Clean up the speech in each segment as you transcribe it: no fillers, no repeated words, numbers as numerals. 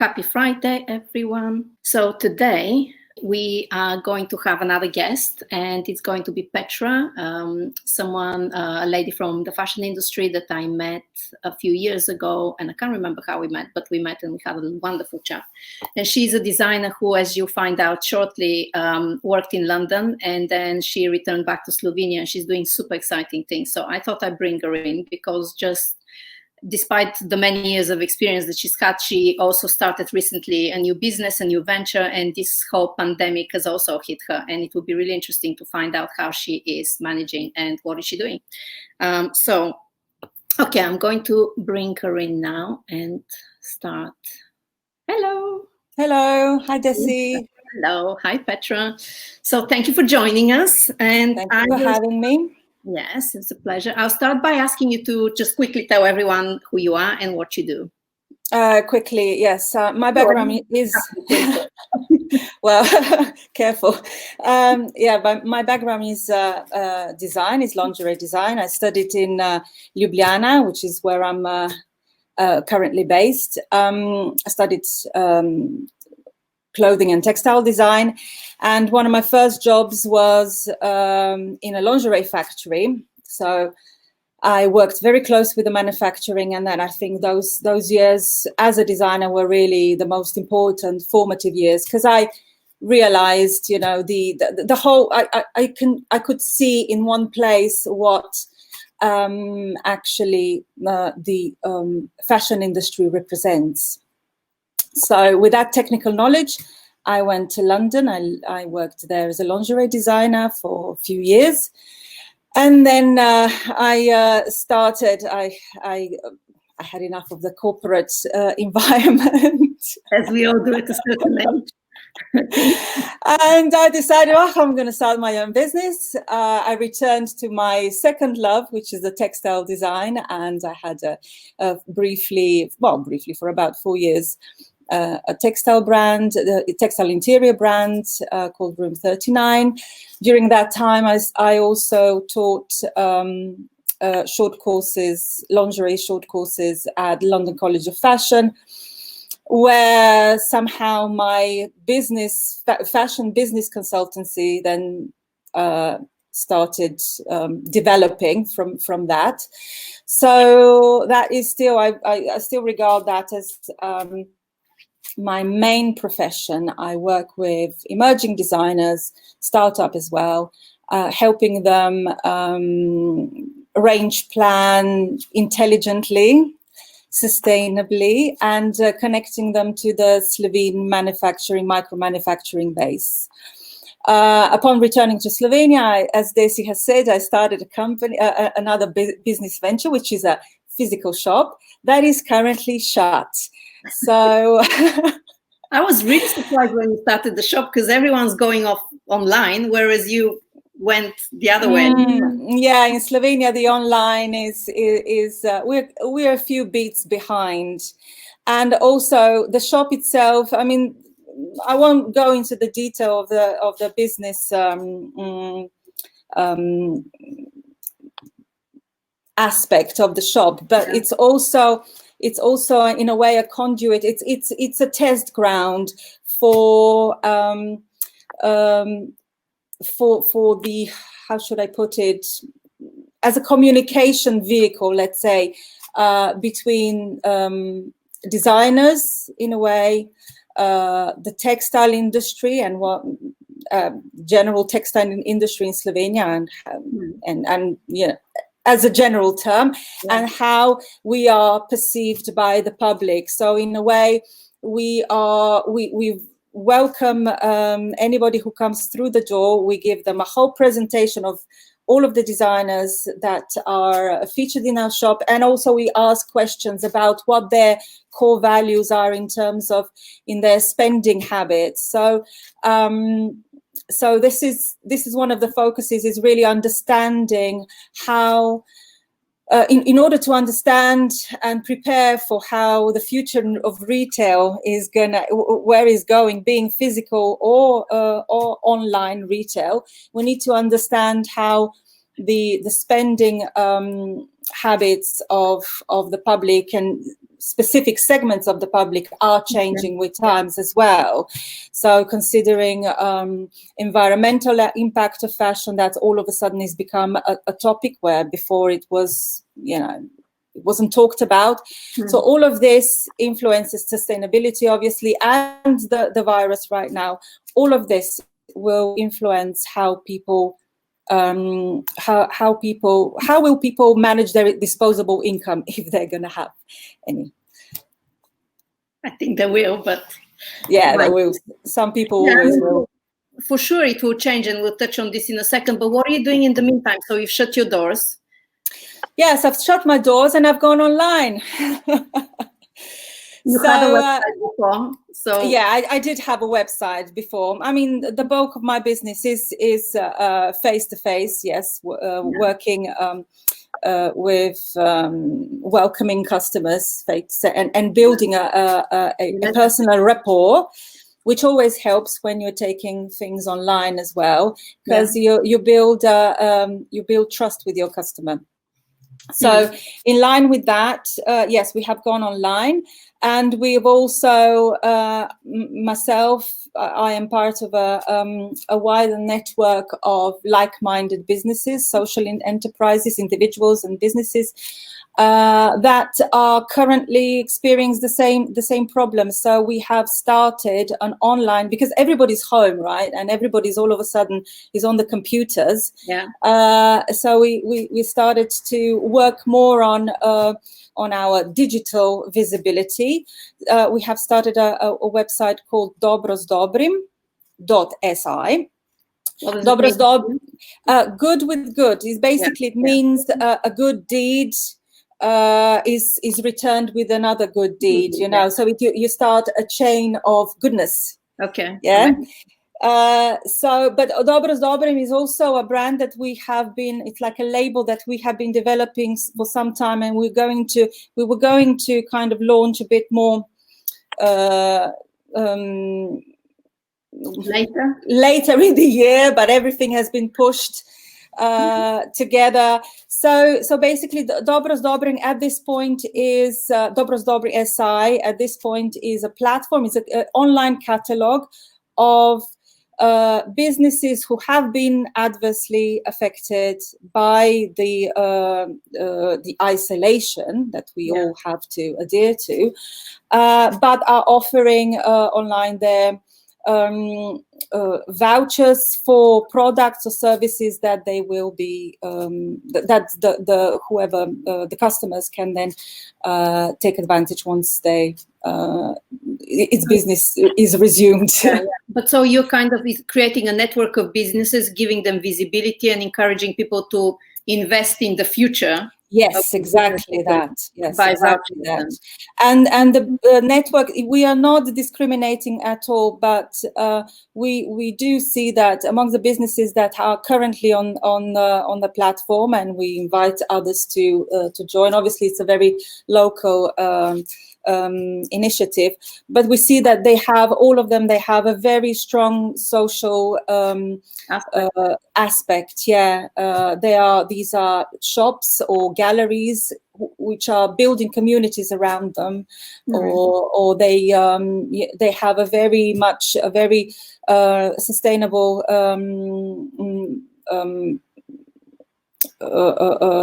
Happy Friday, everyone. So today we are going to have another guest, and it's going to be Petra, a lady from the fashion industry that I met a few years ago, and I can't remember how we met, but we met and we had a wonderful chat. And she's a designer who, as you find out shortly, worked in London, and then she returned back to Slovenia, and she's doing super exciting things. So I thought I'd bring her in because despite the many years of experience that she's had, she also started recently a new business, a new venture, and this whole pandemic has also hit her. And it will be really interesting to find out how she is managing and what is she doing. Okay, I'm going to bring her in now and start. Hello. Hello. Hi, Desi. Hello. Hi, Petra. So thank you for joining us. And thank you for having me. Yes, it's a pleasure. I'll start by asking you to just quickly tell everyone who you are and what you do. Quickly, yes. My background is well, careful. But my background is design, is lingerie design. I studied in Ljubljana, which is where I'm currently based. I studied clothing and textile design, and one of my first jobs was in a lingerie factory. So I worked very close with the manufacturing, and then I think those years as a designer were really the most important formative years, because I realized, you know, the whole I could see in one place what actually the fashion industry represents. So with that technical knowledge, I went to London. I worked there as a lingerie designer for a few years. And then I had enough of the corporate environment. As we all do at a certain age. And I decided, I'm going to start my own business. I returned to my second love, which is the textile design. And I had briefly for about 4 years, a textile brand, a textile interior brand called Room 39. During that time, I also taught short courses, lingerie short courses at London College of Fashion, where somehow my fashion business consultancy then started developing from that. So that is still, I still regard that as my main profession. I work with emerging designers, startup as well, helping them range plan intelligently, sustainably, and connecting them to the Slovene micro manufacturing base. Upon returning to Slovenia, as Desi has said, I started a company, another business venture, which is a physical shop that is currently shut. So I was really surprised when you started the shop, because everyone's going off online, whereas you went the other way. Yeah, in Slovenia, the online is we're a few beats behind, and also the shop itself. I mean, I won't go into the detail of the business aspect of the shop, but yeah. It's also in a way a conduit. It's a test ground for the, how should I put it, as a communication vehicle, let's say, between designers, in a way, the textile industry and what general textile industry in Slovenia, and you know, as a general term, yeah. And how we are perceived by the public. So in a way, we welcome anybody who comes through the door. We give them a whole presentation of all of the designers that are featured in our shop, and also we ask questions about what their core values are in terms of in their spending habits. So so this is one of the focuses, is really understanding how in order to understand and prepare for how the future of retail is where it's going, being physical or online retail, we need to understand how the spending habits of the public and specific segments of the public are changing with times as well. So considering environmental impact of fashion, that all of a sudden has become a topic where before it was, it wasn't talked about. So all of this influences sustainability, obviously, and the virus right now. All of this will influence how people how will people manage their disposable income if they're going to have any. I think they will, but yeah, they will. Some people always will. For sure it will change, and we'll touch on this in a second. But what are you doing in the meantime? So you've shut your doors. Yes, I've shut my doors and I've gone online. You had a website before, so yeah, I did have a website before. I mean, the bulk of my business is face to face. Yes, working with welcoming customers, and building a personal rapport, which always helps when you're taking things online as well, because you build trust with your customer. So in line with that, yes, we have gone online, and we've also, myself, I am part of a wider network of like-minded businesses, social enterprises, individuals and businesses that are currently experiencing the same problems. So we have started an online, because everybody's home, right? And everybody's all of a sudden is on the computers. Yeah. So we started to work more on our digital visibility. We have started a website called dobrosdobrim.si. Good with good. Is basically it means a good deed is returned with another good deed, so you start a chain of goodness. Okay. Yeah. But Dobros Dobrim is also a brand that it's like a label that we have been developing for some time, and we were going to kind of launch a bit more later in the year, but everything has been pushed together. So basically, Dobros Dobrim at this point is Dobros Dobrim SI. At this point is a platform. It's an online catalogue of businesses who have been adversely affected by the isolation that we all have to adhere to, but are offering online their vouchers for products or services that they will be that the customers can then take advantage once its business is resumed. But so you're kind of creating a network of businesses, giving them visibility and encouraging people to invest in the future. Yes, exactly that. Yes, exactly that. And the network, we are not discriminating at all, but we do see that among the businesses that are currently on the platform, and we invite others to join. Obviously, it's a very local initiative, but we see that they have a very strong social aspect. These are shops or galleries which are building communities around them, or they have a very sustainable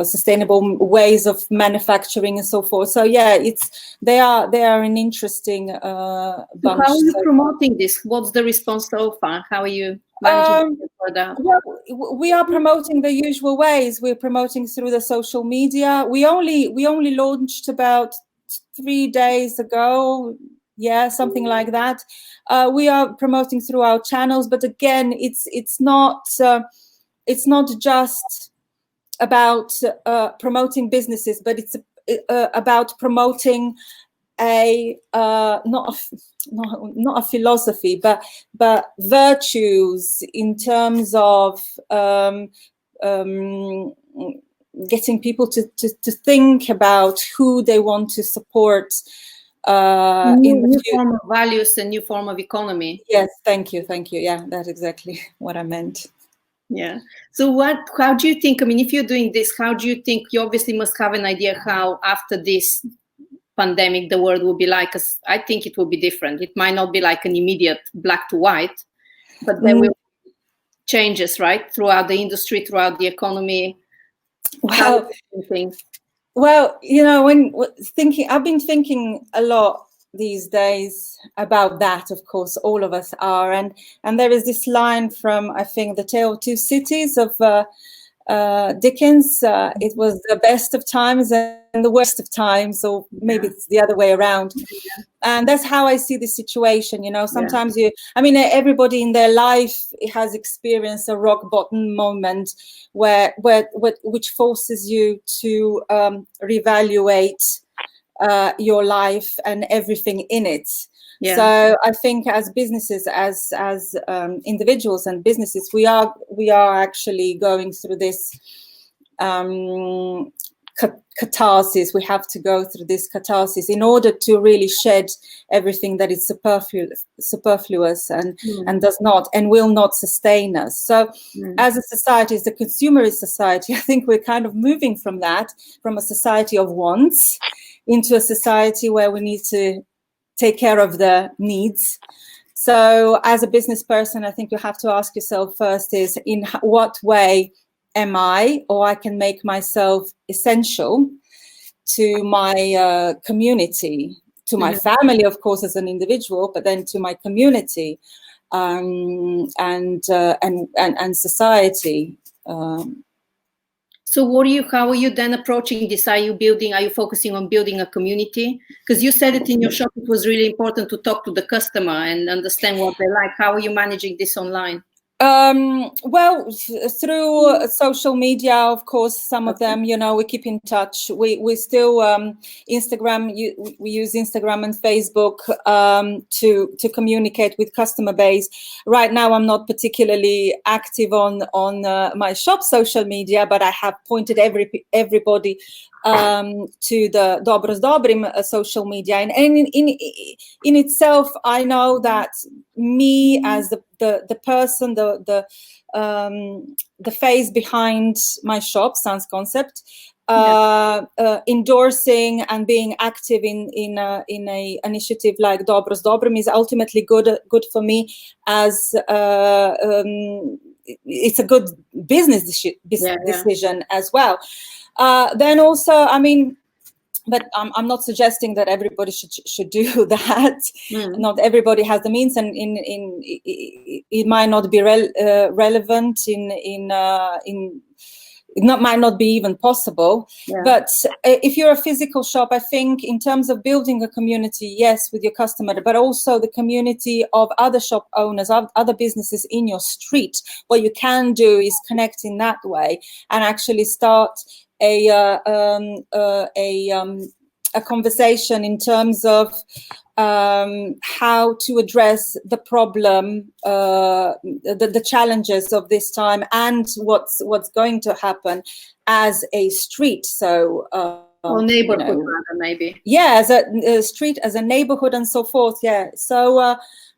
sustainable ways of manufacturing and so forth. So they are an interesting bunch. So how are you promoting this? What's the response so far? How are you managing for that? Well, we are promoting the usual ways. We're promoting through the social media. We only launched about 3 days ago. Yeah, something like that. We are promoting through our channels, but again, it's not just about promoting businesses, but it's about promoting not a philosophy, but virtues in terms of getting people to think about who they want to support. New form of values and new form of economy. Yes, thank you. Yeah, that's exactly what I meant. Yeah. So how do you think, I mean, if you're doing this, how do you think, you obviously must have an idea how after this pandemic the world will be like? I think it will be different. It might not be like an immediate black to white, but there will be changes, right, throughout the industry, throughout the economy. Well, well, you know, I've been thinking a lot these days about that. Of course, all of us are, and there is this line from, I think, The Tale of Two Cities of Dickens. It was the best of times and the worst of times, or maybe it's the other way around. And that's how I see the situation. You know, sometimes everybody in their life has experienced a rock bottom moment which forces you to reevaluate your life and everything in it. Yeah. So I think as businesses, as individuals and businesses, we are actually going through this catharsis. We have to go through this catharsis in order to really shed everything that is superfluous and does not and will not sustain us. So as a society, as a consumerist society, I think we're kind of moving from a society of wants into a society where we need to take care of the needs. So as a business person, I think you have to ask yourself first is, in what way am I, or I can make myself essential to my community, to my family, of course, as an individual, but then to my community and society. So how are you then approaching this? Are you focusing on building a community? Because you said it in your shop, it was really important to talk to the customer and understand what they like. How are you managing this online? Well, through social media, of course, some of them, you know, we keep in touch. We still Instagram. We use Instagram and Facebook to communicate with customer base. Right now, I'm not particularly active on my shop social media, but I have pointed everybody to the Dobro s Dobrim social media, and in itself, I know that me as the person, the face behind my shop, Sans Concept, endorsing and being active in a initiative like Dobro s Dobrim is ultimately good for me, as it's a good business decision as well. Then also, I mean, but I'm not suggesting that everybody should do that. Not everybody has the means, and it might not be relevant might not be even possible. But if you're a physical shop, I think in terms of building a community, yes, with your customer, but also the community of other shop owners, of other businesses in your street, what you can do is connect in that way and actually start a conversation in terms of how to address the problem, the challenges of this time, and what's going to happen as a street. So or neighborhood, rather, maybe. Yeah, as a street, as a neighborhood, and so forth. Yeah. So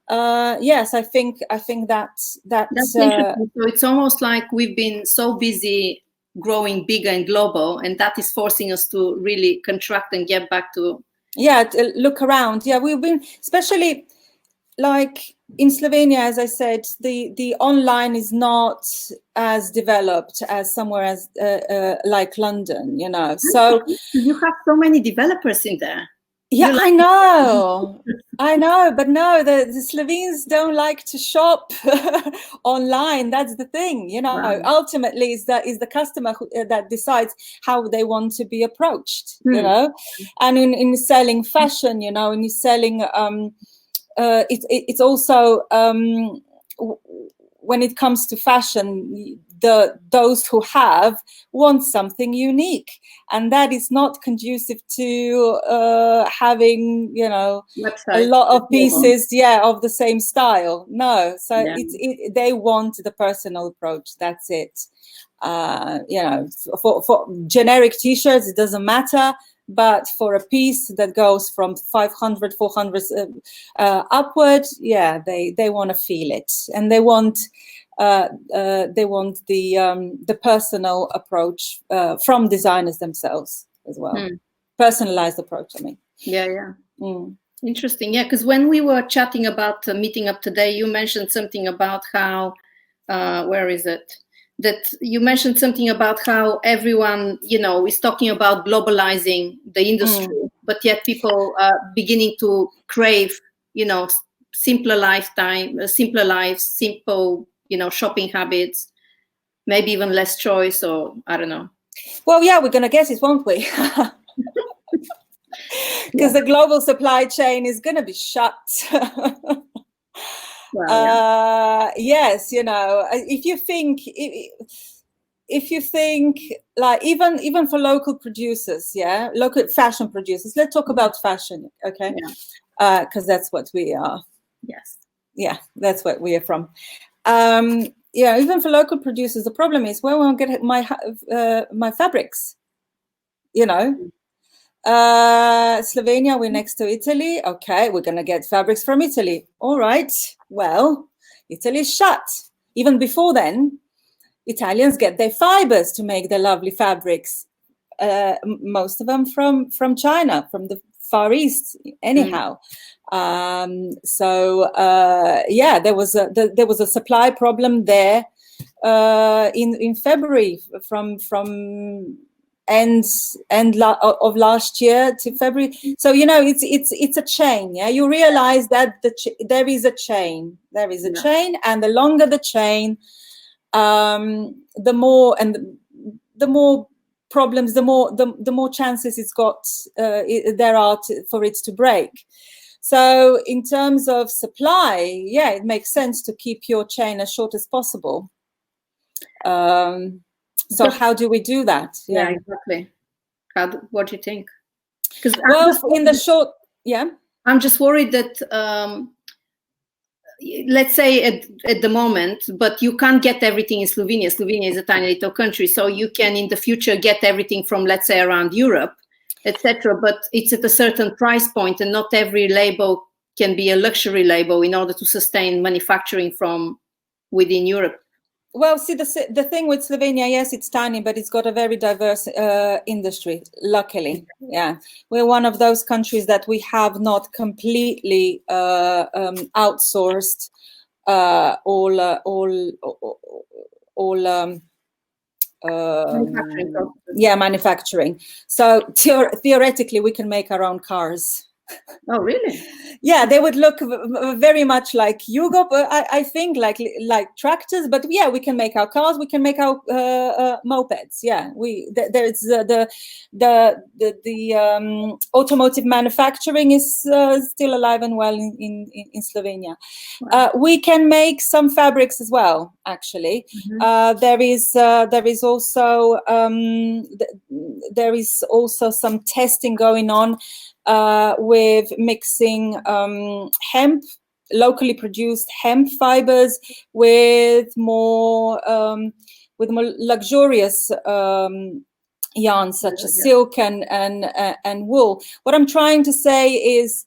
yes, I think that's interesting. So it's almost like we've been so busy growing bigger and global, and that is forcing us to really contract and get back to look around. We've been, especially like in Slovenia, as I said, the online is not as developed as somewhere as like London, you know. So you have so many developers in there. Yeah, I know, but no, the Slovenes don't like to shop online. That's the thing, you know. Right. Ultimately, is the customer that decides how they want to be approached, you know. And in selling fashion, you know, in selling, it's also when it comes to fashion, those who want something unique, and that is not conducive to having, you know, a lot of pieces of the same style. No, so they want the personal approach. That's it. You know, for generic t-shirts, it doesn't matter. But for a piece that goes from 500, 400 upward, they want to feel it, and they want the personal approach from designers themselves as well. Personalized approach, I mean. Yeah. Mm. Interesting. Yeah, because when we were chatting about meeting up today, you mentioned something about how, where is it? That you mentioned something about how everyone, is talking about globalizing the industry, but yet people are beginning to crave, simpler lifetime, simpler lives, simple, shopping habits, maybe even less choice, or I don't know. Well, yeah, we're going to get it, won't we? Because the global supply chain is going to be shut. Well, yes, if you think like even for local producers, local fashion producers, let's talk about fashion, okay? Because that's what we are. Yes. Yeah, that's what we are from. Even for local producers, the problem is where will I get my fabrics? Slovenia, we're next to Italy. Okay, we're going to get fabrics from Italy. All right. Well, Italy's shut. Even before then, Italians get their fibers to make their lovely fabrics. Most of them from China, from the Far East, anyhow. There was a supply problem there in February from end of last year to February. So it's a chain. Yeah, you realize that there is a chain. There is a chain, and the longer the chain, the more problems, the more chances there are for it to break. So in terms of supply, it makes sense to keep your chain as short as possible. So how do we do that? Yeah, exactly. What do you think? In the short, I'm just worried that let's say at the moment, but you can't get everything in Slovenia. Slovenia is a tiny little country, so you can in the future get everything from, let's say, around Europe, etc. But it's at a certain price point, and not every label can be a luxury label in order to sustain manufacturing from within Europe. Well, see, the thing with Slovenia, yes, it's tiny, but it's got a very diverse industry, luckily. Yeah. We're one of those countries that we have not completely outsourced all manufacturing. So theoretically, we can make our own cars. Oh, really? Yeah, they would look very much like Yugo, I think, like tractors. But yeah, we can make our cars. We can make our mopeds. Yeah, there's the automotive manufacturing is still alive and well in Slovenia. Wow. We can make some fabrics as well. Actually, there is also some testing going on. With mixing locally produced hemp fibers with more luxurious yarns such as silk and wool. What I'm trying to say is,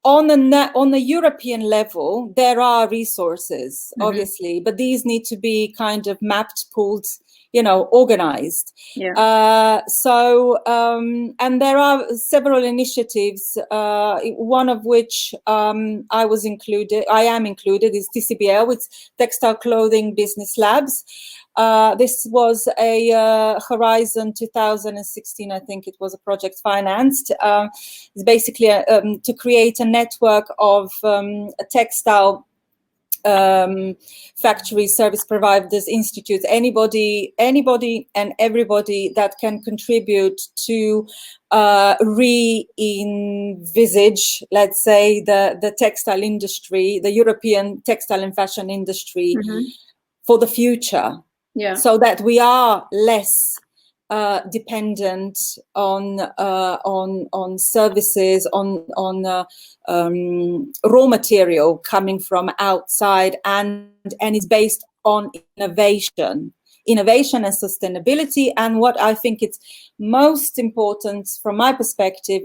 on the European level, there are resources, obviously, but these need to be kind of mapped, pooled, organized. And there are several initiatives, one of which I am included, is TCBL, with Textile Clothing Business Labs. This was a Horizon 2016, I think it was a project financed. It's basically to create a network of textile factory service providers, institutes, anybody and everybody that can contribute to re-envisage, let's say, the textile industry, the European textile and fashion industry for the future. Yeah. So that we are less dependent on services, on raw material coming from outside, and it's based on innovation and sustainability. And what I think it's most important from my perspective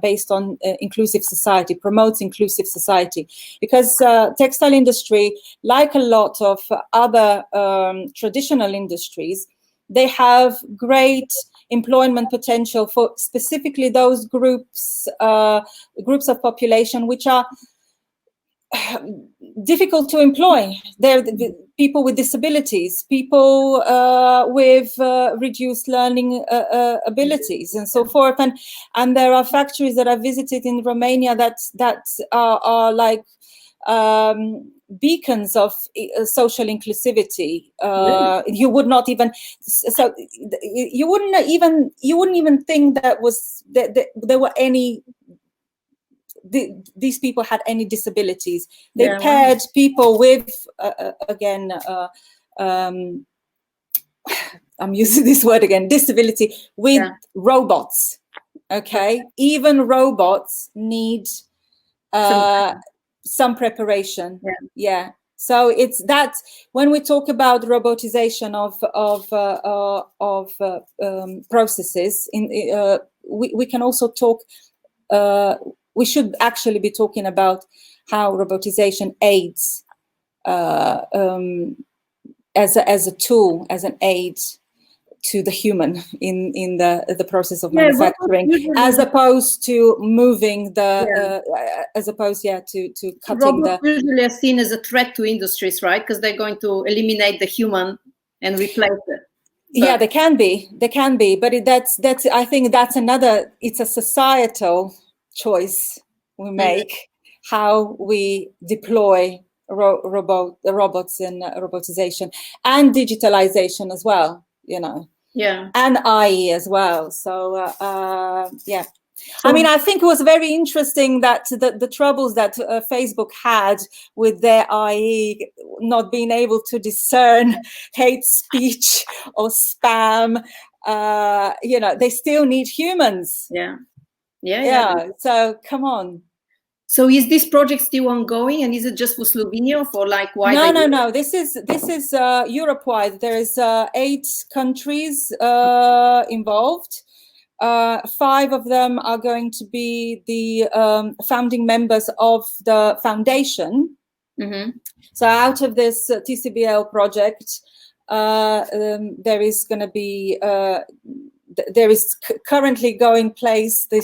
based on inclusive society, promotes inclusive society, because textile industry, like a lot of other traditional industries, they have great employment potential for specifically those groups of population which are difficult to employ. They're the people with disabilities, people with reduced learning abilities, and so forth. And there are factories that I visited in Romania that are like beacons of social inclusivity. Really? You would not even, so you wouldn't even think that there were any. These people had any disabilities. They paired people with again I'm using this word again, disability, with robots. Okay, even robots need some preparation. So it's that when we talk about robotization of processes, we can also talk. We should actually be talking about how robotization aids as a tool, as an aid to the human in the process of manufacturing, as opposed to moving as opposed to cutting robots usually are seen as a threat to industries, right? Because they're going to eliminate the human and replace it. Yeah, they can be, but that's I think that's another. It's a societal choice we make, how we deploy robots in robotization and digitalization as well, and IE as well. So I mean, I think it was very interesting that the troubles that Facebook had with their IE not being able to discern hate speech or spam, they still need humans. Yeah. So come on. So is this project still ongoing, and is it just for Slovenia or for like wider? No. This is Europe-wide. There is 8 countries involved. 5 of them are going to be the founding members of the foundation. So out of this TCBL project, there is going to be there is currently going place the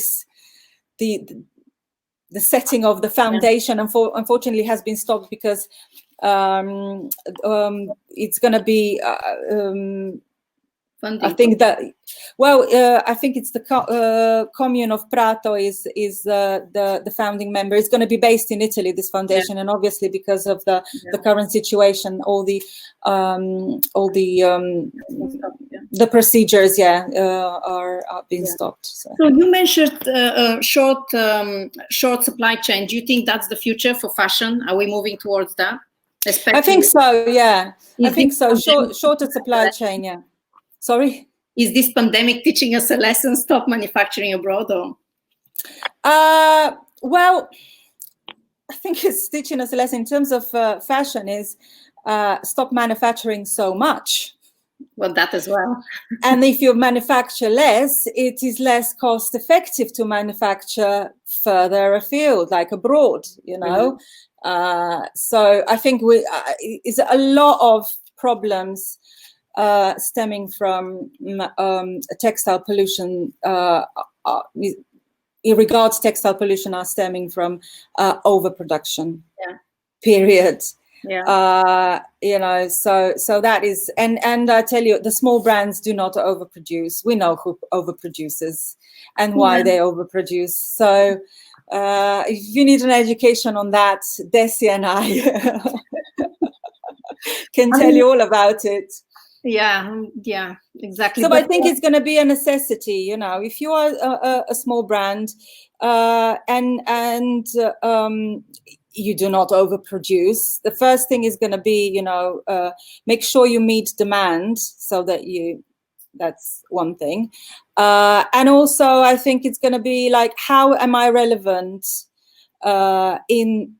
setting of the foundation, unfortunately has been stopped because it's going to be I think that, I think it's the commune of Prato is the founding member. It's going to be based in Italy, this foundation, and obviously because of the current situation, all the procedures are being stopped. So you mentioned short supply chain. Do you think that's the future for fashion? Are we moving towards that? I think so. Yeah, I think so. Shorter supply chain. Yeah. Sorry? Is this pandemic teaching us a lesson, stop manufacturing abroad? Or? Well, I think it's teaching us a lesson in terms of fashion is stop manufacturing so much. Well, that as well. And if you manufacture less, it is less cost effective to manufacture further afield, like abroad, So I think it's a lot of problems stemming from textile pollution, in regards textile pollution, are stemming from overproduction. Period. So that is, and I tell you, the small brands do not overproduce. We know who overproduces and why they overproduce. So if you need an education on that, Desi and I can tell you all about it. Yeah, exactly. So I think it's going to be a necessity, if you are a small brand and you do not overproduce, the first thing is going to be, make sure you meet demand, so that that's one thing. And also I think it's going to be like, how am I relevant in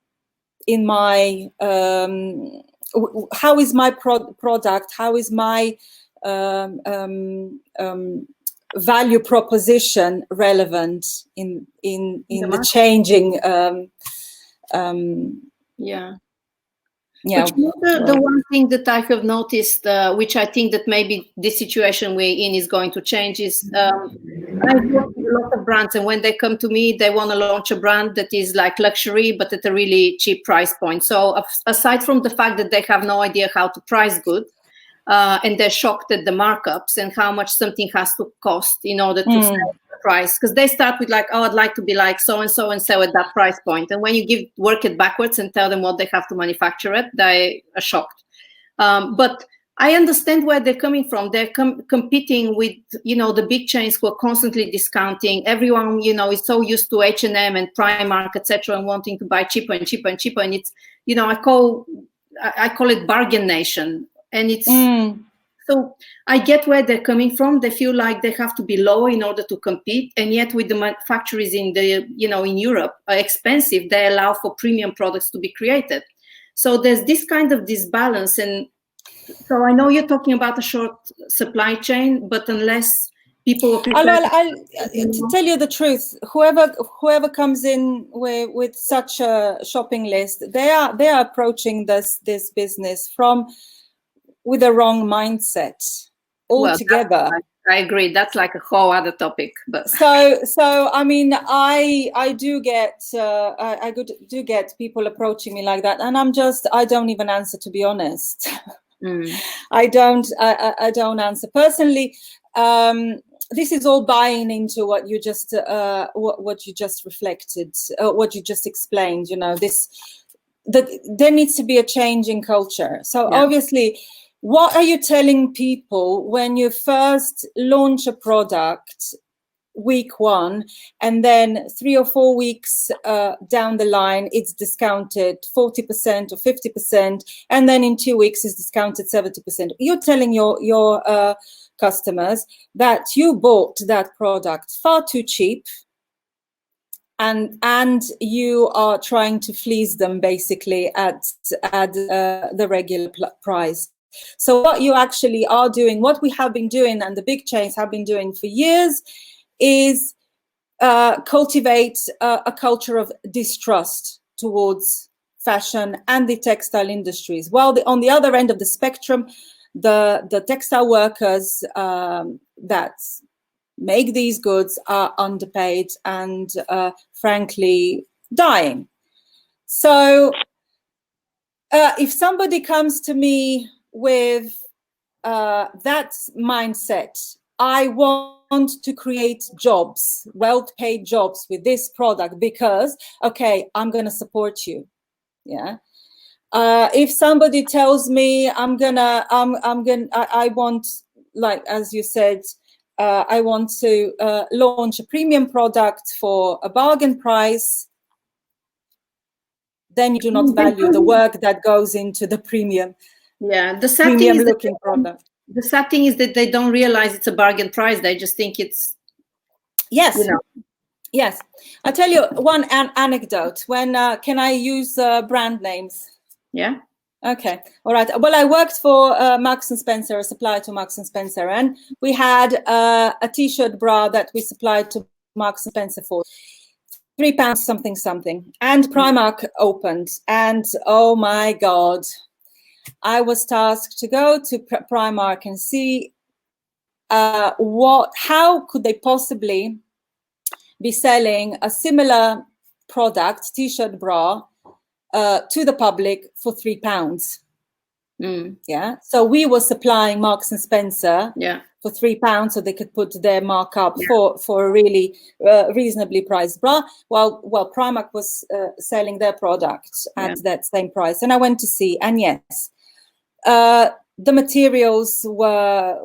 my how is my product, how is my value proposition relevant in the changing Yeah. But the one thing that I have noticed, which I think that maybe this situation we're in is going to change, is I work with a lot of brands, and when they come to me, they want to launch a brand that is like luxury, but at a really cheap price point. So aside from the fact that they have no idea how to price good, and they're shocked at the markups and how much something has to cost in order to sell the price, because they start with like, oh, I'd like to be like so and so at that price point, and when you work it backwards and tell them what they have to manufacture it, they are shocked. But I understand where they're coming from. They're competing with, the big chains who are constantly discounting. Everyone, is so used to H&M and Primark, etc., and wanting to buy cheaper and cheaper and cheaper. And it's, I call it bargain nation. And it's so I get where they're coming from. They feel like they have to be low in order to compete, and yet with the factories in in Europe are expensive, they allow for premium products to be created. So there's this kind of disbalance, and so I know you're talking about a short supply chain, but unless people to tell you the truth, whoever comes in with such a shopping list, they are approaching this business with a wrong mindset altogether. Well, I agree. That's like a whole other topic. But so I mean, I do get I do get people approaching me like that, and I don't even answer, to be honest. I don't answer personally. This is all buying into what you just what you just reflected, what you just explained. There needs to be a change in culture. So obviously, what are you telling people when you first launch a product week one, and then 3 or 4 weeks down the line, it's discounted 40% or 50%, and then in 2 weeks it's discounted 70%. You're telling your customers that you bought that product far too cheap, and you are trying to fleece them basically at the regular price. So what you actually are doing, what we have been doing, and the big chains have been doing for years, is cultivate a culture of distrust towards fashion and the textile industries. While on the other end of the spectrum, the textile workers that make these goods are underpaid and frankly dying. So if somebody comes to me with that mindset, I want to create jobs, well-paid jobs with this product because, okay, I'm going to support you. Yeah. If somebody tells me I want, like, as you said, I want to launch a premium product for a bargain price, then you do not value the work that goes into the premium. Yeah, the premium looking product. The sad thing is that they don't realize it's a bargain price. They just think it's, yes, yes. I'll tell you one anecdote. When can I use brand names? Yeah. Okay. All right. Well, I worked for Marks and Spencer, a supplier to Marks and Spencer, and we had a T-shirt bra that we supplied to Marks and Spencer for £3 something. And Primark opened, and oh my God, I was tasked to go to Primark and see how could they possibly be selling a similar product, T-shirt bra, to the public for £3. Yeah. So we were supplying Marks and Spencer for £3 so they could put their markup for a really reasonably priced bra, while Primark was selling their product at that same price. And I went to see, and yes, the materials were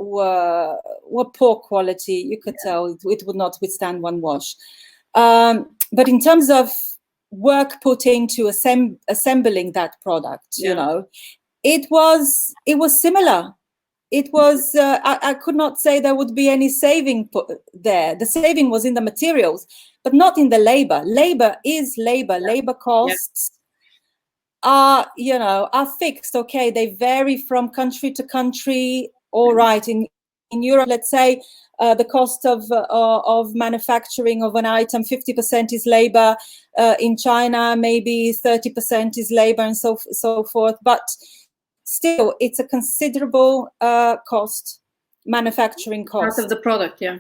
poor quality. You could tell it would not withstand one wash. But in terms of work put into assembling that product, it was similar. It was I could not say there would be any saving there. The saving was in the materials, but not in the labor. Labor is labor. Labor costs are fixed. Okay, they vary from country to country. All right, in In Europe, let's say the cost of manufacturing of an item, 50% is labor. In China, maybe 30% is labor, and so forth. But still, it's a considerable cost, manufacturing cost. Part of the product, yeah.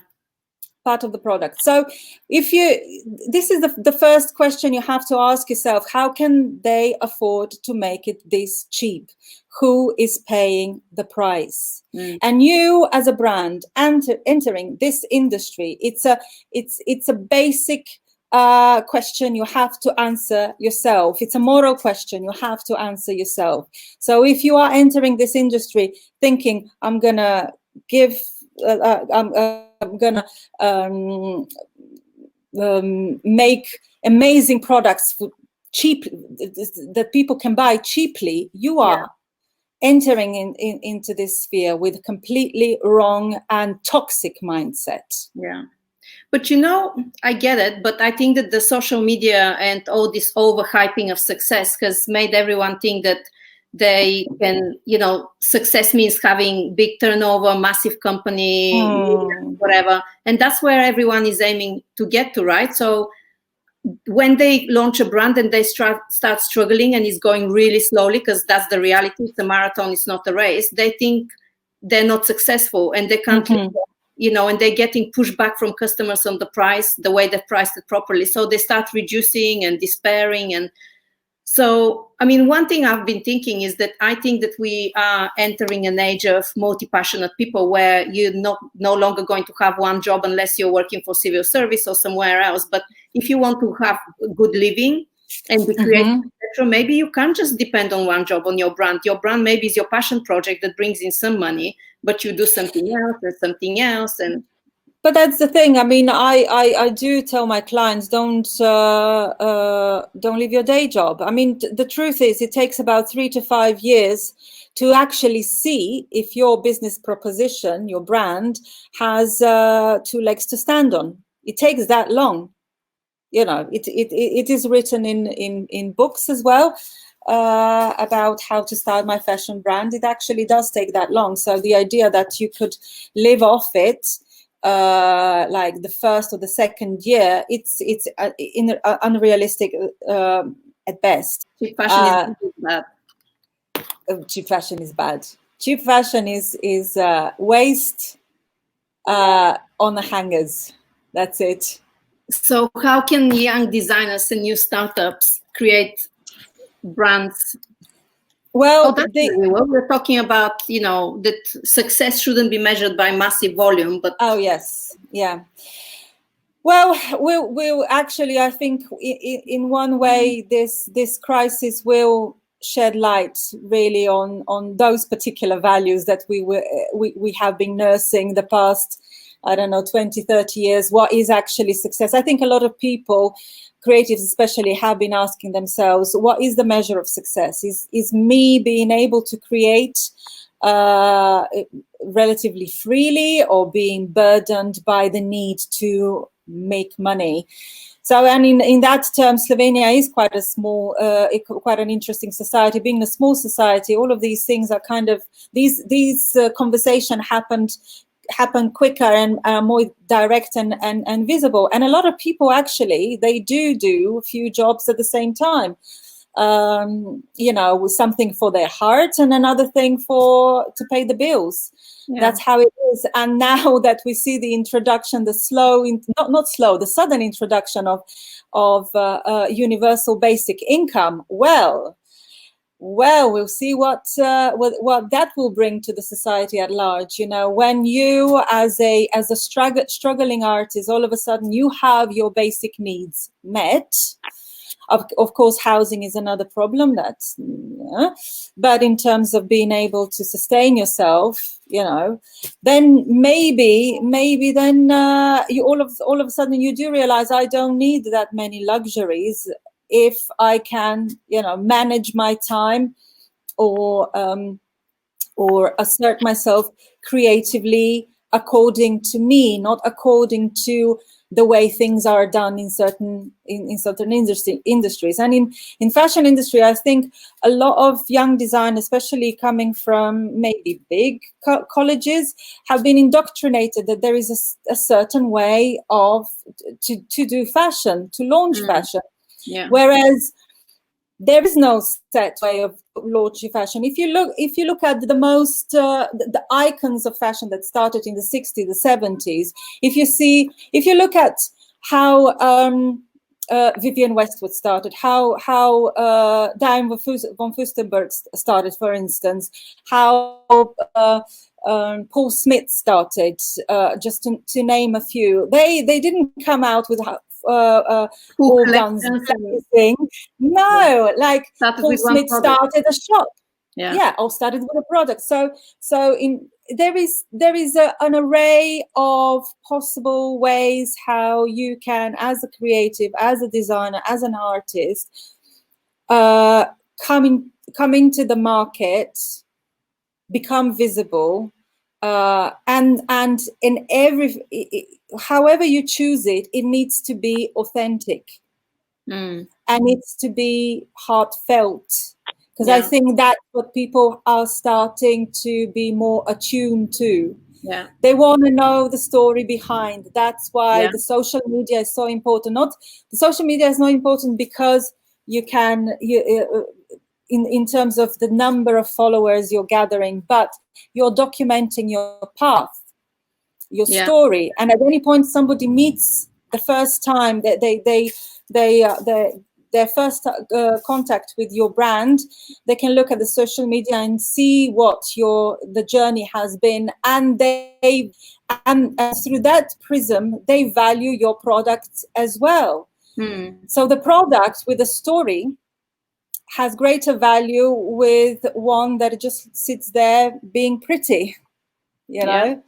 Part of the product. So this is the first question you have to ask yourself: how can they afford to make it this cheap? Who is paying the price? And you, as a brand, entering this industry, it's a basic question you have to answer yourself. It's a moral question you have to answer yourself. So if you are entering this industry thinking, I'm gonna give, I'm gonna make amazing products for cheap that people can buy cheaply, you are entering into this sphere with a completely wrong and toxic mindset. Yeah. But you know, I get it, but I think that the social media and all this overhyping of success has made everyone think that they can, you know, success means having big turnover, massive company, whatever. And that's where everyone is aiming to get to, right? So when they launch a brand and they start struggling and it's going really slowly, because that's the reality, it's a marathon, it's not a race, they think they're not successful and they can't, you know, and they're getting pushback from customers on the price, the way they've priced it properly. So they start reducing and despairing. And so, I mean, one thing I've been thinking is that I think that we are entering an age of multi-passionate people where you're no longer going to have one job unless you're working for civil service or somewhere else. But if you want to have a good living and be creative, maybe you can't just depend on one job, on your brand. Your brand maybe is your passion project that brings in some money, but you do something else and something else. And but that's the thing. I mean, I do tell my clients, don't leave your day job. I mean, the truth is, it takes about 3 to 5 years to actually see if your business proposition, your brand, has 2 legs to stand on. It takes that long. You know, it is written in books as well about how to start my fashion brand. It actually does take that long. So the idea that you could live off it like the first or the second year, it's unrealistic at best. Cheap fashion is bad. Cheap fashion is bad. Cheap fashion is waste on the hangers. That's it. So how can young designers and new startups create brands? Well, we're talking about, you know, that success shouldn't be measured by massive volume, but yes, yeah. Well, we'll actually, I think, in one way, this crisis will shed light really on those particular values that we have been nursing the past, I don't know, 20, 30 years. What is actually success? I think a lot of people, creatives especially, have been asking themselves, what is the measure of success? Is me being able to create relatively freely, or being burdened by the need to make money? So, and in that term, Slovenia is quite a small, quite an interesting society. Being a small society, all of these things are kind of, these conversations happen quicker and more direct and visible. And a lot of people actually, they do a few jobs at the same time. You know, something for their heart and another thing to pay the bills. Yeah. That's how it is. And now that we see the introduction, the sudden introduction of universal basic income, well, we'll see what that will bring to the society at large. You know, when you, as a struggling artist, all of a sudden you have your basic needs met. Of course, housing is another problem. But in terms of being able to sustain yourself, you know, then maybe then you all of a sudden you do realize, I don't need that many luxuries if I can, you know, manage my time or assert myself creatively according to me, not according to the way things are done in certain industries. And in fashion industry, I think a lot of young designers, especially coming from maybe big colleges, have been indoctrinated that there is a certain way of to do fashion, to launch fashion. Yeah. Whereas there is no set way of launching fashion. If you look at the most the icons of fashion that started in the 60s, the 70s, if you look at how Vivienne Westwood started, how Diane von Furstenberg started, for instance, how Paul Smith started, just to name a few. They didn't come out with all guns blazing. No, like Paul Smith started a shop. Yeah, or started with a product. So there is an array of possible ways how you can, as a creative, as a designer, as an artist, come into the market, become visible, and in however you choose it, it needs to be authentic, and needs to be heartfelt, because I think that's what people are starting to be more attuned to. Yeah, they want to know the story behind. That's why the social media is so important. The social media is not important because you can in terms of the number of followers you're gathering, but you're documenting your path, your story. And at any point somebody meets the first time that their first contact with your brand, they can look at the social media and see what the journey has been, and through that prism they value your product as well. So the product with a story has greater value with one that just sits there being pretty, you know.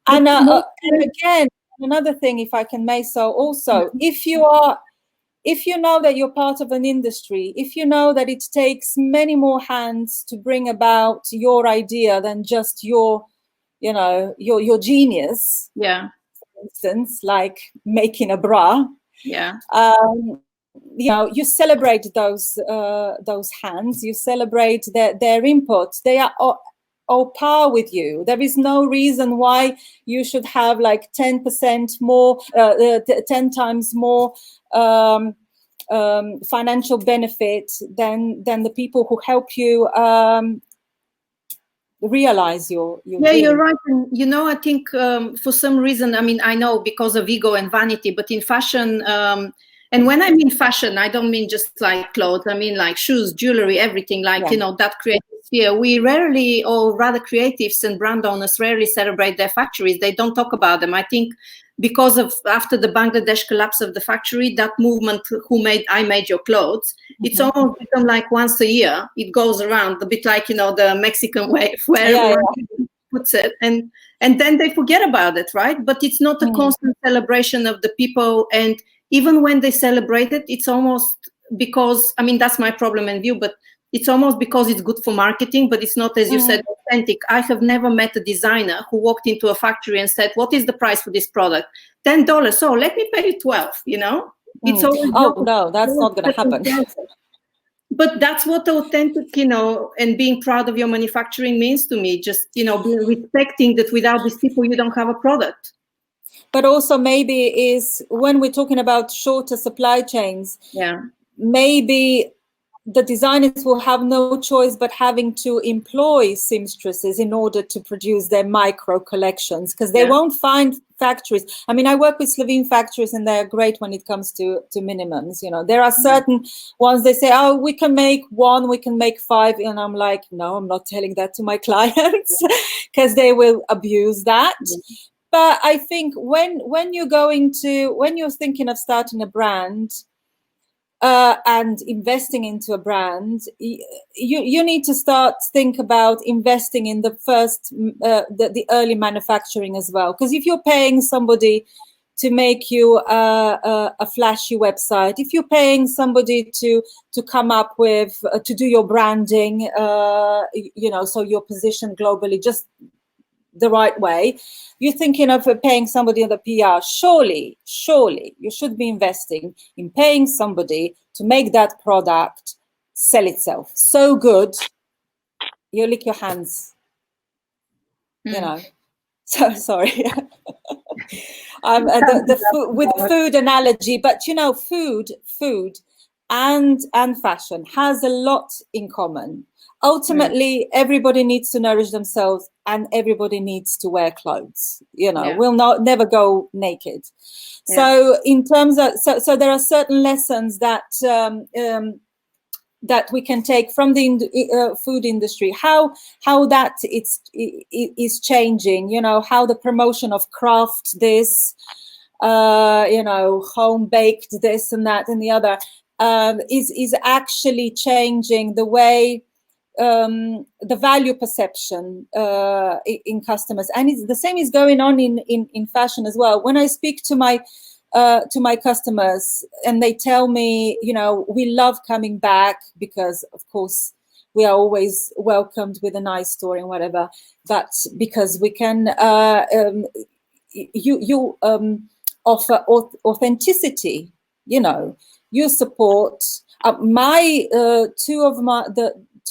And again, another thing, if I can make so also, if you know that you're part of an industry, if you know that it takes many more hands to bring about your idea than just your genius, for instance, like making a bra, you celebrate those hands, you celebrate their input. They are all par with you. There is no reason why you should have like 10% more, 10 times more financial benefit than the people who help you realize your dream. You're right. And I think for some reason, I know because of ego and vanity, but in fashion, and when I mean fashion, I don't mean just like clothes. I mean like shoes, jewelry, everything, like, that creative sphere. We rarely, or rather creatives and brand owners rarely celebrate their factories. They don't talk about them. I think because of after the Bangladesh collapse of the factory, that movement, I made your clothes, it's almost become like once a year. It goes around a bit like, the Mexican way where everyone puts it. And then they forget about it, right? But it's not a constant celebration of the people. And even when they celebrate it, it's almost because, that's my problem and view, but it's almost because it's good for marketing, but it's not, as you said, authentic. I have never met a designer who walked into a factory and said, what is the price for this product? $10. So let me pay you 12, It's always no, that's not going to happen. But that's what authentic, and being proud of your manufacturing means to me. Just, respecting that without these people, you don't have a product. But also maybe is when we're talking about shorter supply chains, maybe the designers will have no choice but having to employ seamstresses in order to produce their micro collections, because they won't find factories. I work with Slovene factories and they're great when it comes to minimums. There are certain ones, they say, oh, we can make 1, we can make 5. And I'm like, no, I'm not telling that to my clients because they will abuse that. But I think when you're thinking of starting a brand, and investing into a brand, you need to think about investing in the first, the early manufacturing as well. Because if you're paying somebody to make you a flashy website, if you're paying somebody to come up with, to do your branding, so your position globally, just the right way. You're thinking of paying somebody on the PR. Surely you should be investing in paying somebody to make that product sell itself so good you lick your hands, you know. So sorry. With the food analogy, but you know, food and fashion has a lot in common. Ultimately, everybody needs to nourish themselves, and everybody needs to wear clothes. You know, we'll never go naked. So in terms of, so there are certain lessons that that we can take from the food industry, how that is changing, you know, how the promotion of craft this, you know, home baked this and that and the other is actually changing the way the value perception in customers. And the same is going on in fashion as well. When I speak to my customers and they tell me, you know, we love coming back because, of course, we are always welcomed with a nice story and whatever, but because we can, you offer authenticity, you know, you support two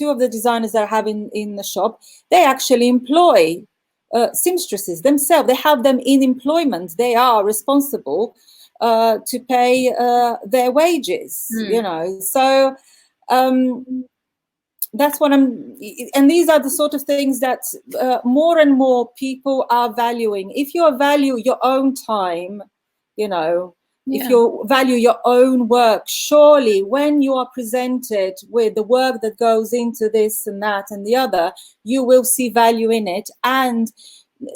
of the designers that I have in the shop. They actually employ seamstresses themselves. They have them in employment. They are responsible to pay their wages, you know. So that's what and these are the sort of things that more and more people are valuing. If you value your own time, you know, if you value your own work, surely when you are presented with the work that goes into this and that and the other, you will see value in it. And,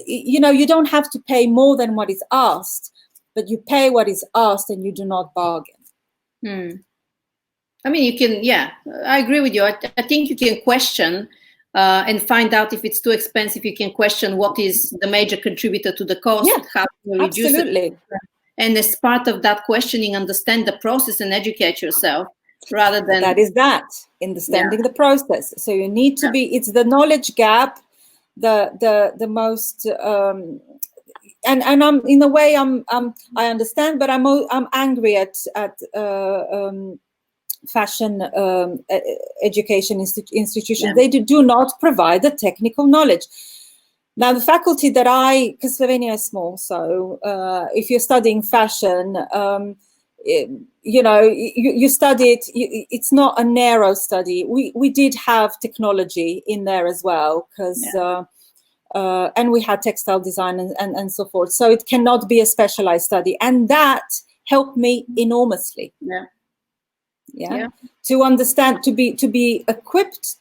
you know, you don't have to pay more than what is asked, but you pay what is asked and you do not bargain. I mean, you can, I agree with you. I think you can question and find out if it's too expensive. You can question what is the major contributor to the cost, how to reduce it. And as part of that questioning, understand the process and educate yourself rather than... understanding the process. So you need to be, it's the knowledge gap, the most... and I'm in a way I understand, but I'm angry at fashion education institutions. They do not provide the technical knowledge. Now, the faculty that because Slovenia is small, so if you're studying fashion, you know, you study it. It's not a narrow study. We did have technology in there as well, because and we had textile design and so forth. So it cannot be a specialized study, and that helped me enormously. To understand, to be equipped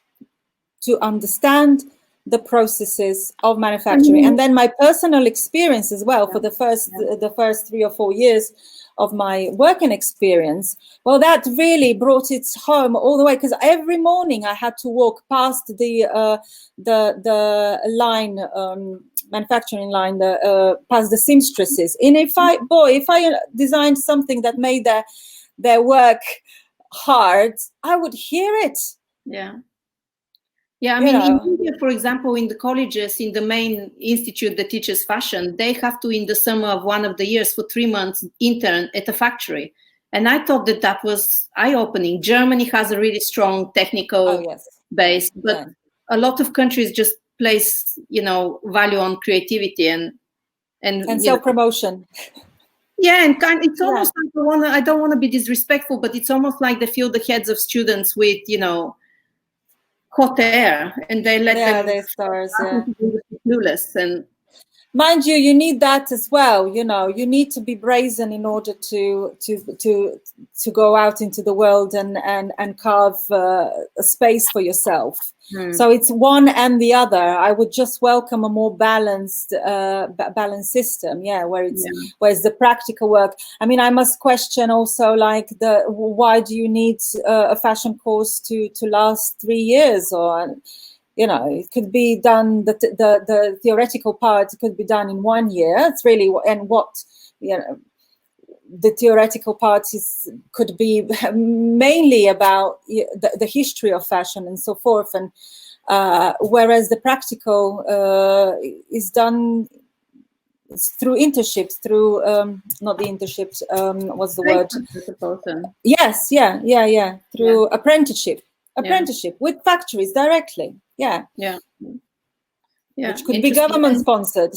to understand the processes of manufacturing. And then my personal experience as well for the first 3 or 4 years of my working experience, well, that really brought it home all the way, because every morning I had to walk past the line, manufacturing line, past the seamstresses. And if I designed something that made their work hard, I would hear it. I mean, in India, for example, in the colleges, in the main institute that teaches fashion, they have to, in the summer of one of the years, for 3 months, intern at a factory. And I thought that was eye-opening. Germany has a really strong technical base, but a lot of countries just place, you know, value on creativity and self-promotion. And it's almost like I don't want to be disrespectful, but it's almost like they fill the heads of students with, you know, hot air, and they let them stars, clueless. And mind you, you need that as well. You know, you need to be brazen in order to go out into the world and carve a space for yourself. So it's one and the other. I would just welcome a more balanced system, where's the practical work. I mean, I must question also, like, why do you need a fashion course to last 3 years? Or, you know, it could be done, the theoretical part could be done in 1 year. It's really, and what, you know, the theoretical part could be mainly about the history of fashion and so forth. And whereas the practical is done through internships, through not the internships, what's the word? Yes, through apprenticeship with factories directly. Yeah, which could be government sponsored.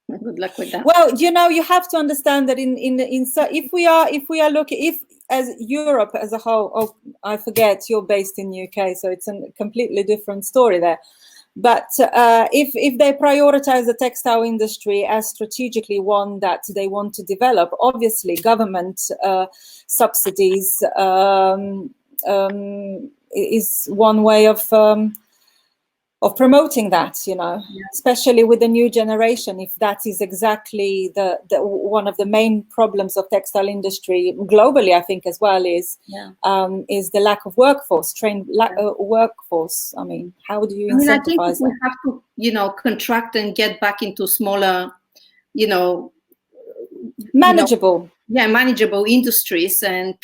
Good luck with that. Well, you have to understand that if we are looking, as Europe as a whole, I forget, you're based in UK, so it's a completely different story there. But if they prioritize the textile industry as strategically one that they want to develop, obviously government subsidies is one way of promoting that, especially with the new generation. If that is exactly the one of the main problems of textile industry globally, I think as well, is the lack of workforce, trained workforce. I mean, how do you incentivize I think that? we have to, contract and get back into smaller, manageable. Manageable industries, and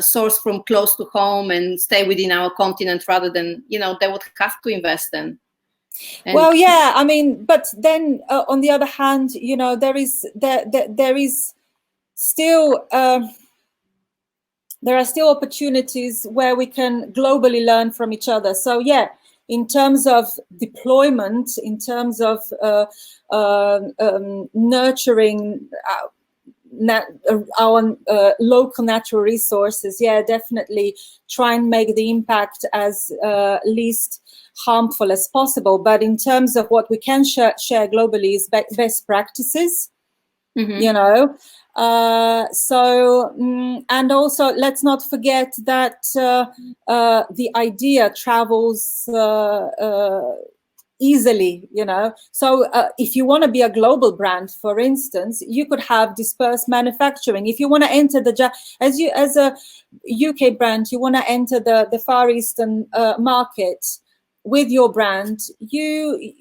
source from close to home and stay within our continent, rather than, they would have to invest in. Well, yeah, I mean, but then on the other hand, there is still there are still opportunities where we can globally learn from each other. So yeah, in terms of deployment, in terms of nurturing our local natural resources, definitely try and make the impact as least harmful as possible. But in terms of what we can share globally is best practices, and also let's not forget that the idea travels easily, so if you want to be a global brand, for instance, you could have dispersed manufacturing. If you want to enter as a UK brand, you want to enter the Far Eastern market with your brand, you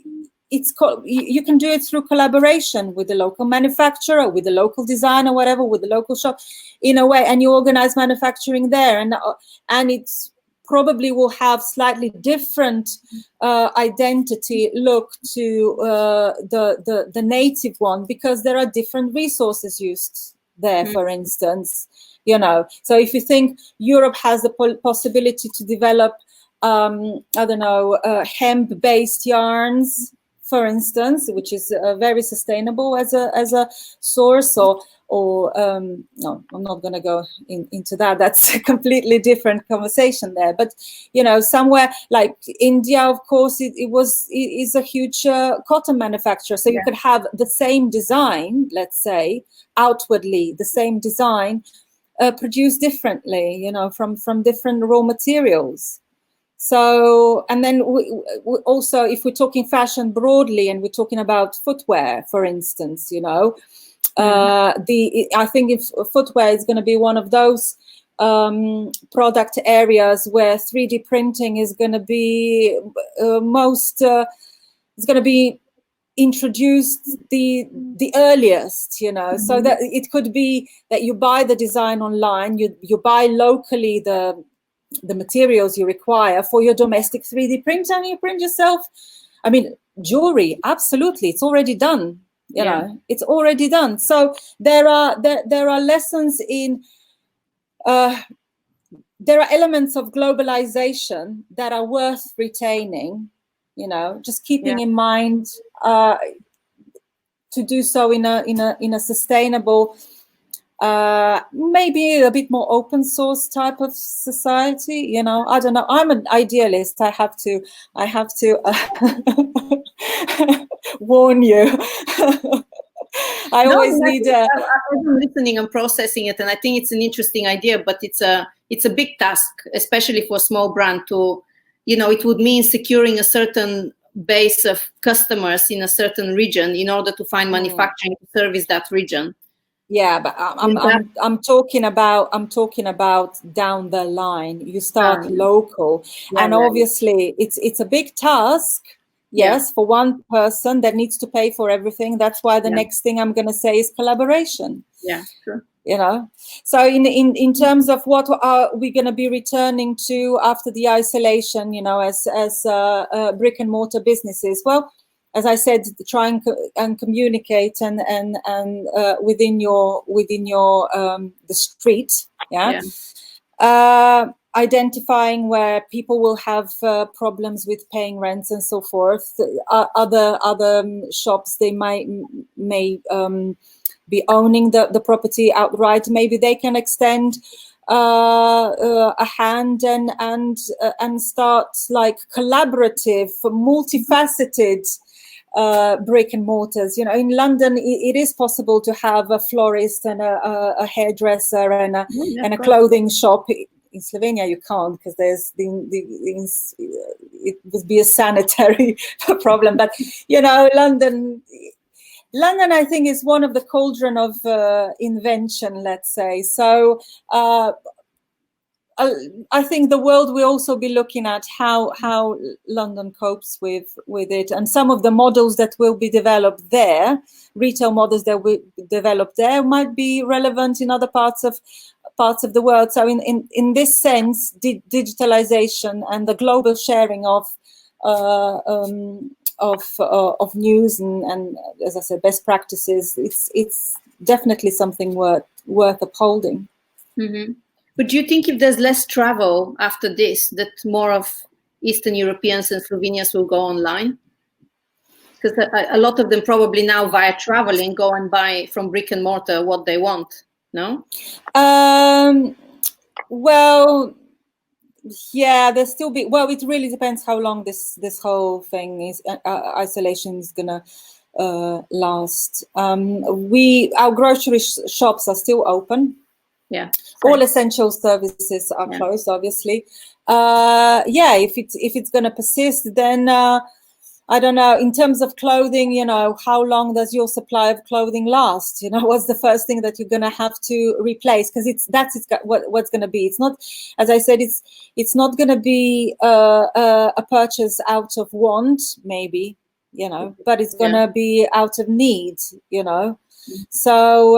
can do it through collaboration with the local manufacturer, with the local designer, whatever, with the local shop, in a way, and you organize manufacturing there, and it's probably will have slightly different identity look to the native one, because there are different resources used there, for instance. So if you think Europe has the possibility to develop hemp-based yarns, for instance, which is very sustainable as a source, or no, I'm not going to go into that. That's a completely different conversation there. But somewhere like India, of course, is a huge cotton manufacturer. So you could have the same design, let's say, outwardly the same design, produced differently, from different raw materials. So, and then we also, if we're talking fashion broadly, and we're talking about footwear, for instance, I think if footwear is going to be one of those product areas where 3D printing is going to be it's going to be introduced the earliest, so that it could be that you buy the design online, you buy locally the materials you require for your domestic 3D printer, and you print yourself. I mean, jewelry, absolutely, it's already done. It's already done. So there are lessons in. There are elements of globalization that are worth retaining. Just keeping in mind to do so in a sustainable. Maybe a bit more open source type of society. I don't know. I'm an idealist. I have to warn you. I'm listening and processing it, and I think it's an interesting idea, but it's a big task, especially for a small brand to, it would mean securing a certain base of customers in a certain region in order to find manufacturing to service that region. Yeah, but I'm talking about down the line. You start local, and obviously it's a big task. Yes, for one person that needs to pay for everything. That's why the next thing I'm going to say is collaboration. Yeah, sure. you know. So in terms of what are we going to be returning to after the isolation, you know, as brick and mortar businesses? Well, as I said, try and communicate and within your the street, identifying where people will have problems with paying rents and so forth. Other shops, they may be owning the property outright. Maybe they can extend a hand and start like collaborative, multifaceted brick and mortars. You know, in London, it is possible to have a florist and a hairdresser and a clothing shop. In Slovenia, you can't, because there's it would be a sanitary problem. But you know, London, I think, is one of the cauldron of invention, let's say. So I think the world will also be looking at how London copes with it, and some of the models that will be developed there, retail models that will be developed there, might be relevant in other parts of the world. So in this sense, digitalization and the global sharing of news and as I said, best practices, it's definitely something worth upholding. Mm-hmm. But do you think if there's less travel after this, that more of Eastern Europeans and Slovenians will go online? Because a lot of them probably now via traveling go and buy from brick and mortar what they want, no? Well, yeah, there's still be, well, it really depends how long this whole thing is, isolation is gonna last. Our grocery shops are still open. Yeah. All essential services are closed, obviously. If it's going to persist, then I don't know. In terms of clothing, you know, how long does your supply of clothing last? You know, what's the first thing that you're going to have to replace? Because what's going to be. It's not, as I said, it's not going to be a purchase out of want, maybe, you know, but it's going to be out of need, you know. So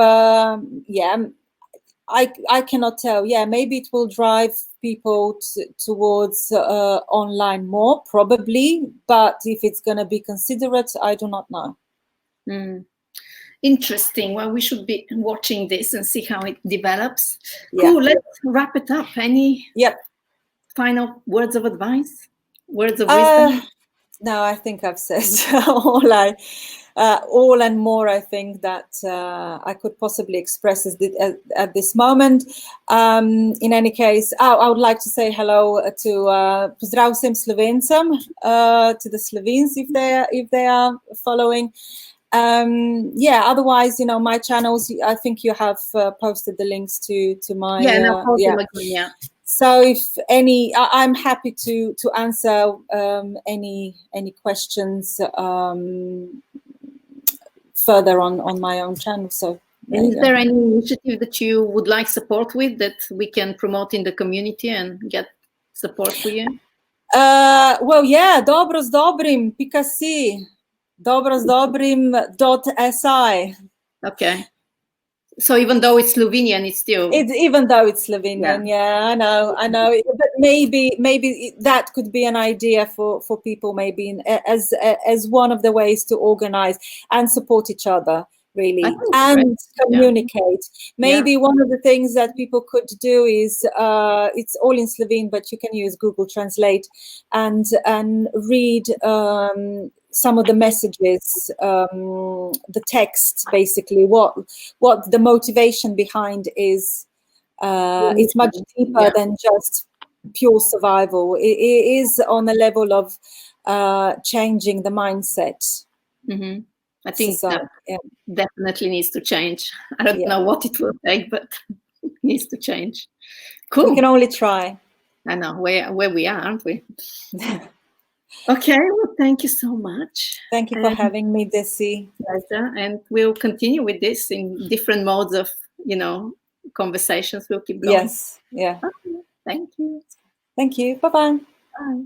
I cannot tell. Yeah, maybe it will drive people towards online more, probably. But if it's going to be considerate, I do not know. Interesting. Well, we should be watching this and see how it develops. Yeah. Cool. Let's wrap it up. Any final words of advice? Words of wisdom? No, I think I've said all and more, I think, that I could possibly express at this moment. In any case, I would like to say hello to pozdrav vsem Slovencem, to the Slovenes if they are following. Otherwise, you know, my channels, I think you have posted the links to my yeah. So if any, I'm happy to answer any questions further on my own channel. So is there any initiative that you would like support with that we can promote in the community and get support for you? Well, yeah, dobro z dobrim .si, dobro z dobrim.si. Okay. So even though it's Slovenian, it's still... even though it's Slovenian, I know. But maybe that could be an idea for people, maybe as one of the ways to organize and support each other, really, and communicate. Maybe one of the things that people could do is, it's all in Slovene, but you can use Google Translate and read some of the messages, the text, basically, what the motivation behind is. It's much deeper than just pure survival. It is on a level of changing the mindset. Mm-hmm. I think that definitely needs to change. I don't know what it will take, but it needs to change. Cool. We can only try. I know where we are, aren't we? Okay, well, thank you so much. Thank you for having me, Desi. Pleasure. And we'll continue with this in different modes of, you know, conversations. We'll keep going. Yes, yeah. Okay. Thank you. Thank you. Bye-bye. Bye.